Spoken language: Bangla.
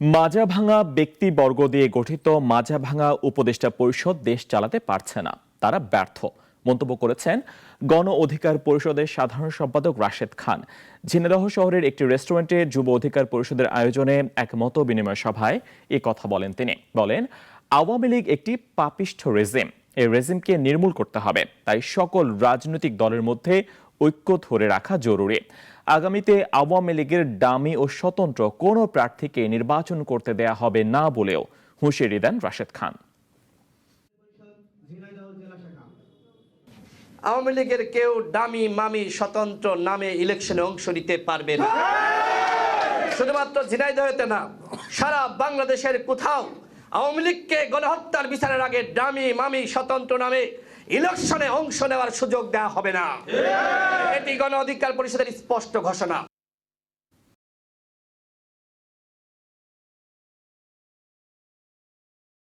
মাজাভাঙা ব্যক্তিবর্গ দিয়ে গঠিত মাজাভাঙা উপদেষ্টা পরিষদ দেশ চালাতে পারছে না, তারা ব্যর্থ মন্তব্য করেছেন গণ অধিকার পরিষদের সাধারণ সম্পাদক রাশেদ খান। ঝিনাইদহ শহরের একটি রেস্টুরেন্টে যুব অধিকার পরিষদের আয়োজনে এক মত বিনিময় সভায় এ কথা বলেন তিনি। বলেন, আওয়ামী লীগ একটি পাপিষ্ঠ রেজিম, এই রেজিমকে নির্মূল করতে হবে, তাই সকল রাজনৈতিক দলের মধ্যে ঐক্য ধরে রাখা জরুরি। আগামীতে আওয়ামী লীগের ডামি ও স্বতন্ত্র কোনো প্রার্থীকে নির্বাচন করতে দেয়া হবে না বলেও হুঁশিয়ারি দেন রাশেদ খান। আওয়ামী লীগের কেউ ডামি মামি স্বতন্ত্র নামে ইলেকশনে অংশ নিতে পারবে না। শুধুমাত্র ঝিনাইদহতে না, সারা বাংলাদেশের কোথাও আওয়ামী লীগকে গণহত্যার বিচারের আগে ডামি মামি স্বতন্ত্র নামে ইলেকশনে অংশ নেওয়ার সুযোগ দেওয়া হবে না। এটি গণ অধিকার পরিষদের স্পষ্ট ঘোষণা।